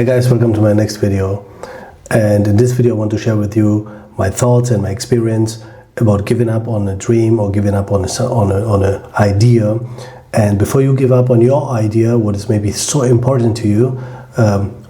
Hi guys, welcome to my next video. And in this video I want to share with you my thoughts and my experience about giving up on a dream or giving up on an idea. And before you give up on your idea, what is maybe so important to you,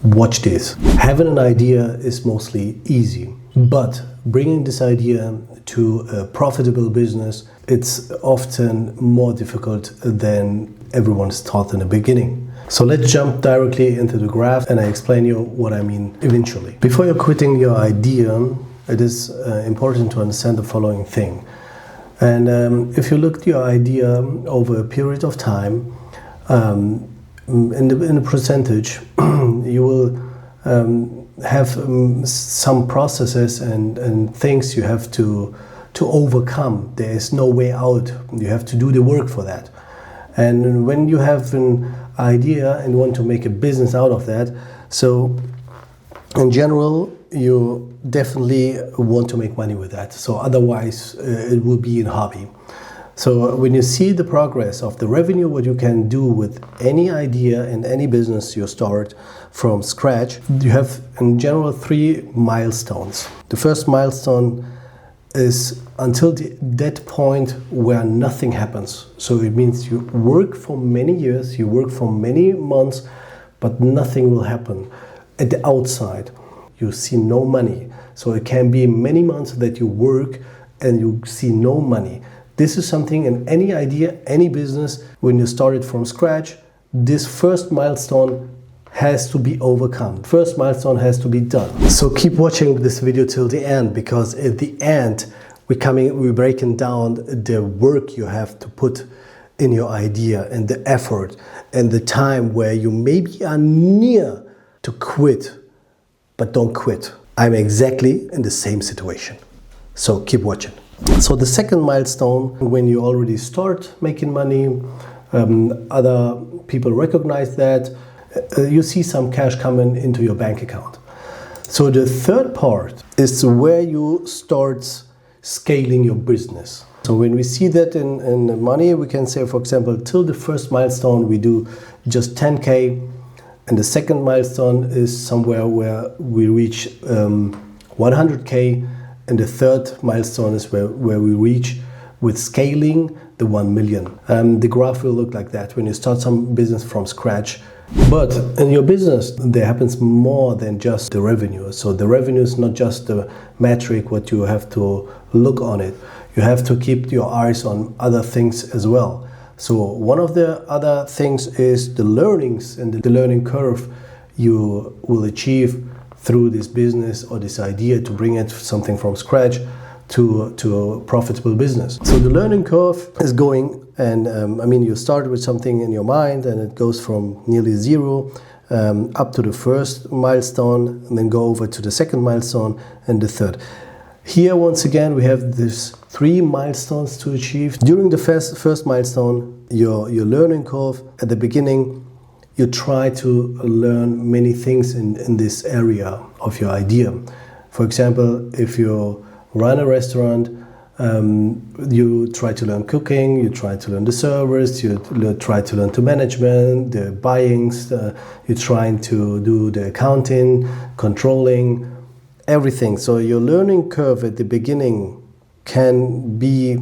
watch this. Having an idea is mostly easy, but bringing this idea to a profitable business, it's often more difficult than everyone's thought in the beginning. So let's jump directly into the graph and I explain you what I mean eventually. Before you're quitting your idea, it is important to understand the following thing. And if you look at your idea over a period of time, in the percentage, you will have some processes and things you have to overcome. There is no way out. You have to do the work for that. And when you have an idea and want to make a business out of that, so in general, you definitely want to make money with that. So otherwise, it will be a hobby. So when you see the progress of the revenue, what you can do with any idea and any business you start from scratch, you have in general 3 milestones. The first milestone is until that point where nothing happens. So it means you work for many years, you work for many months, but nothing will happen. At the outside, you see no money. So it can be many months that you work and you see no money. This is something in any idea, any business, when you start it from scratch, this first milestone has to be overcome. First milestone has to be done. So keep watching this video till the end, because at the end we're breaking down the work you have to put in your idea and the effort and the time where you maybe are near to quit, but don't quit. I'm exactly in the same situation. So keep watching. So the second milestone, when you already start making money, other people recognize that, you see some cash coming into your bank account. So the third part is where you start scaling your business. So when we see that in money, we can say, for example, till the first milestone we do just 10K, and the second milestone is somewhere where we reach 100K, and the third milestone is where we reach with scaling the 1 million. The graph will look like that when you start some business from scratch. But in your business, there happens more than just the revenue. So the revenue is not just the metric, what you have to look on it. You have to keep your eyes on other things as well. So one of the other things is the learnings and the learning curve you will achieve through this business or this idea to bring it something from scratch to a profitable business. So the learning curve is going, and you start with something in your mind and it goes from nearly zero up to the first milestone, and then go over to the second milestone and the third. Here once again we have these 3 milestones to achieve. During the first milestone, your learning curve at the beginning, you try to learn many things in this area of your idea. For example, if you run a restaurant, you try to learn cooking, you try to learn the servers, you try to learn the management, the buyings, you're trying to do the accounting, controlling, everything. So your learning curve at the beginning can be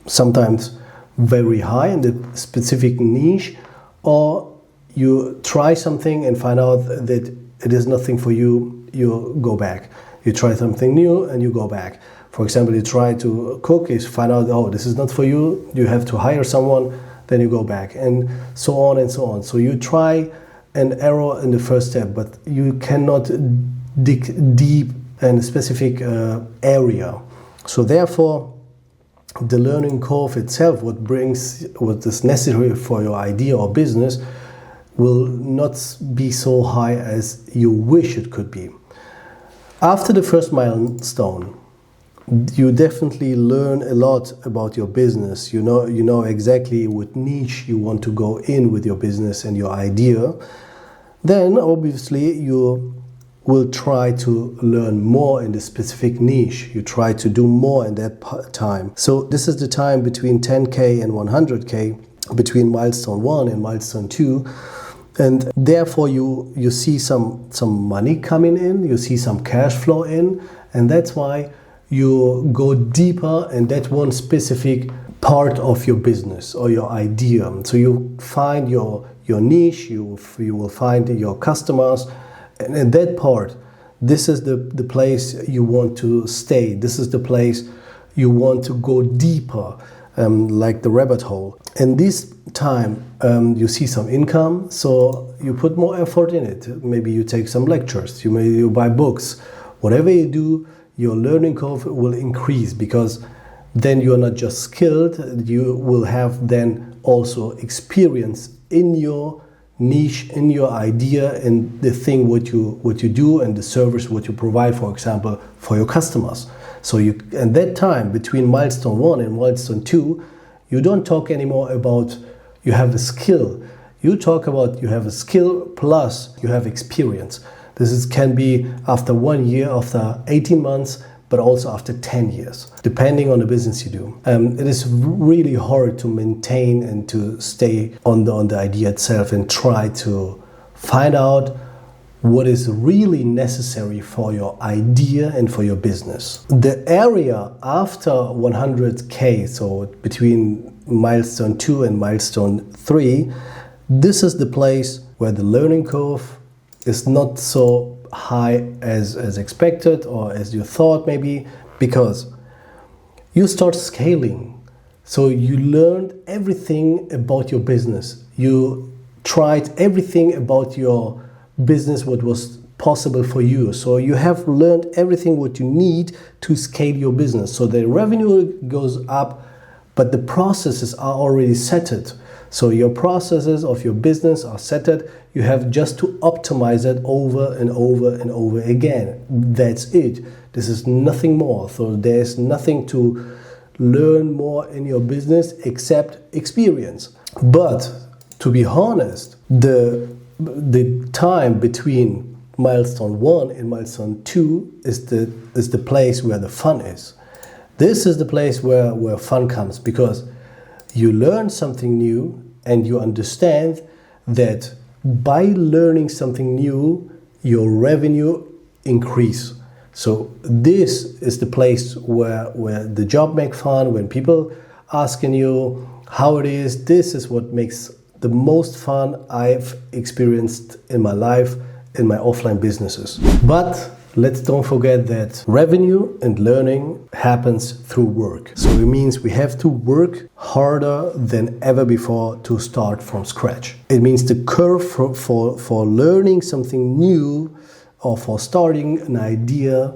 sometimes very high in the specific niche, or you try something and find out that it is nothing for you, you go back. You try something new and you go back. For example, you try to cook, you find out, oh, this is not for you, you have to hire someone, then you go back, and so on and so on. So you try and error in the first step, but you cannot dig deep in a specific area. So therefore, the learning curve itself, what is necessary for your idea or business, will not be so high as you wish it could be. After the first milestone, you definitely learn a lot about your business. You know exactly what niche you want to go in with your business and your idea. Then obviously you will try to learn more in the specific niche. You try to do more in that time. So this is the time between 10K and 100K, between milestone 1 and milestone 2. And therefore you see some money coming in, you see some cash flow in, and that's why you go deeper in that one specific part of your business or your idea. So you find your niche, you will find your customers, and in that part, this is the place you want to stay. This is the place you want to go deeper, like the rabbit hole. And this time you see some income, so you put more effort in it. Maybe you take some lectures, you buy books. Whatever you do, your learning curve will increase, because then you're not just skilled, you will have then also experience in your niche, in your idea, in the thing what you do, and the service what you provide, for example, for your customers. So you, at that time, between milestone 1 and milestone 2, you don't talk anymore about you have a skill. You talk about you have a skill plus you have experience. Can be after 1 year, after 18 months, but also after 10 years, depending on the business you do. It is really hard to maintain and to stay on the idea itself and try to find out what is really necessary for your idea and for your business. The area after 100K, so between milestone 2 and milestone 3, this is the place where the learning curve is not so high as expected or as you thought maybe, because you start scaling. So you learned everything about your business. You tried everything about your business what was possible for you. So you have learned everything what you need to scale your business. So the revenue goes up, but the processes are already settled. So your processes of your business are settled. You have just to optimize it over and over and over again. That's it. This is nothing more. So there's nothing to learn more in your business except experience. But to be honest, the time between milestone 1 and milestone 2 is the place where the fun is. This is the place where fun comes, because you learn something new and you understand that by learning something new, your revenue increase. So this is the place where the job makes fun. When people asking you how it is, this is what makes the most fun I've experienced in my life, in my offline businesses. But let's don't forget that revenue and learning happens through work. So it means we have to work harder than ever before to start from scratch. It means the curve for learning something new or for starting an idea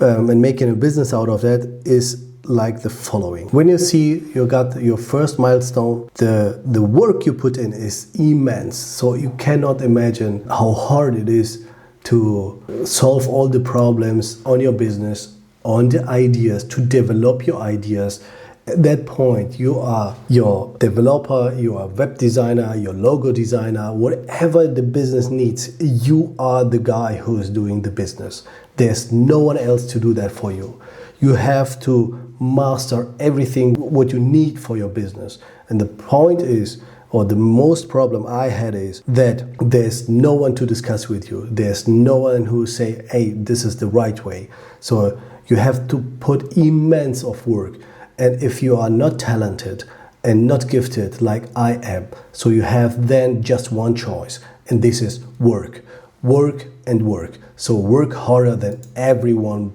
and making a business out of that is like the following. When you see you got your first milestone, the work you put in is immense. So you cannot imagine how hard it is to solve all the problems on your business, on the ideas, to develop your ideas. At that point, you are your developer, you are web designer, your logo designer, whatever the business needs, you are the guy who is doing the business. There's no one else to do that for you. You have to master everything what you need for your business. And the point is, or the most problem I had is that there's no one to discuss with you. There's no one who say, hey, this is the right way. So you have to put immense of work. And if you are not talented and not gifted like I am, so you have then just one choice, and this is work. Work and work. So work harder than everyone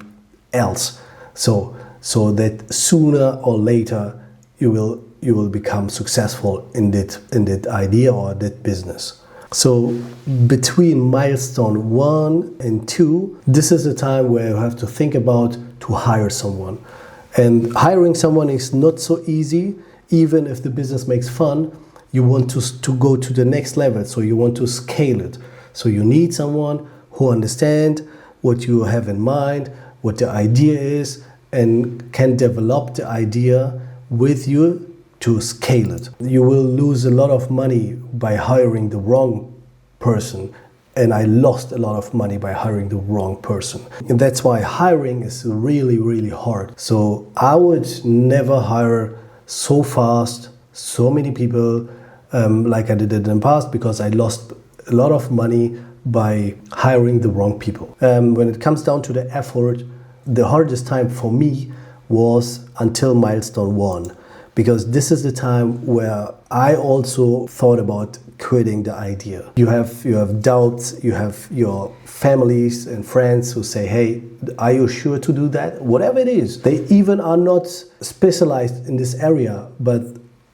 else. So that sooner or later you will become successful in that idea or that business. So between milestone 1 and 2, this is the time where you have to think about to hire someone. And hiring someone is not so easy. Even if the business makes fun, you want to go to the next level. So you want to scale it. So you need someone who understands what you have in mind, what the idea is, and can develop the idea with you to scale it. You will lose a lot of money by hiring the wrong person. And I lost a lot of money by hiring the wrong person. And that's why hiring is really, really hard. So I would never hire so fast, so many people like I did in the past, because I lost a lot of money by hiring the wrong people. When it comes down to the effort, the hardest time for me was until milestone 1, because this is the time where I also thought about quitting the idea. You have doubts, you have your families and friends who say, hey, are you sure to do that? Whatever it is. They even are not specialized in this area, but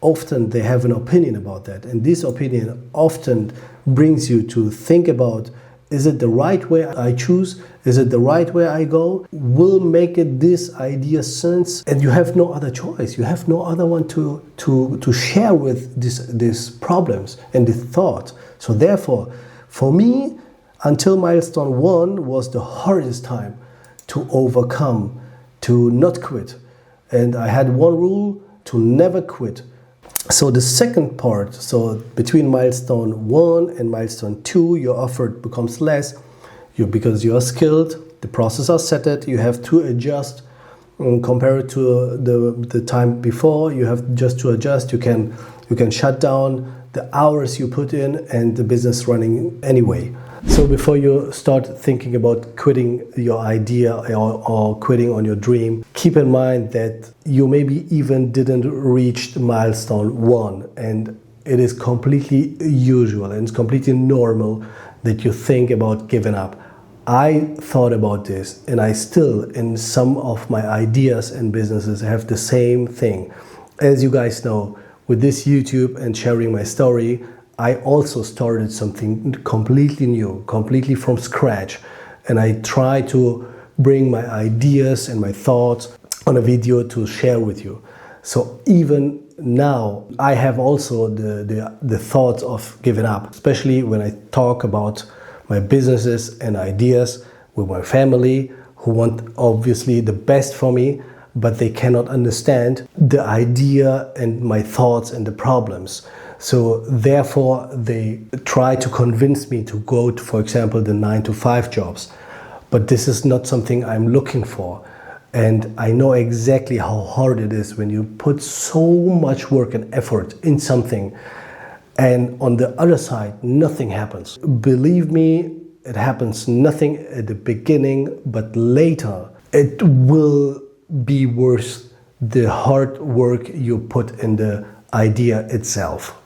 often they have an opinion about that. And this opinion often brings you to think about, is it the right way I choose? Is it the right way I go? Will make it this idea sense? And you have no other choice. You have no other one to share with these problems and this thought. So therefore, for me, until milestone 1 was the hardest time to overcome, to not quit. And I had one rule: to never quit. So the second part, so between milestone 1 and milestone 2, your effort becomes less because you are skilled, the process are set, you have to adjust compared to the time before. You have just to adjust. You can shut down the hours you put in and the business running anyway. So before you start thinking about quitting your idea or quitting on your dream, keep in mind that you maybe even didn't reach milestone 1, and it is completely usual and it's completely normal that you think about giving up. I thought about this, and I still, in some of my ideas and businesses, have the same thing. As you guys know, with this YouTube and sharing my story, I also started something completely new, completely from scratch. And I try to bring my ideas and my thoughts on a video to share with you. So even now, I have also the thoughts of giving up, especially when I talk about my businesses and ideas with my family, who want obviously the best for me, but they cannot understand the idea and my thoughts and the problems. So therefore, they try to convince me to go to, for example, the 9-to-5 jobs. But this is not something I'm looking for. And I know exactly how hard it is when you put so much work and effort in something, and on the other side, nothing happens. Believe me, it happens nothing at the beginning, but later it will be worth the hard work you put in the idea itself.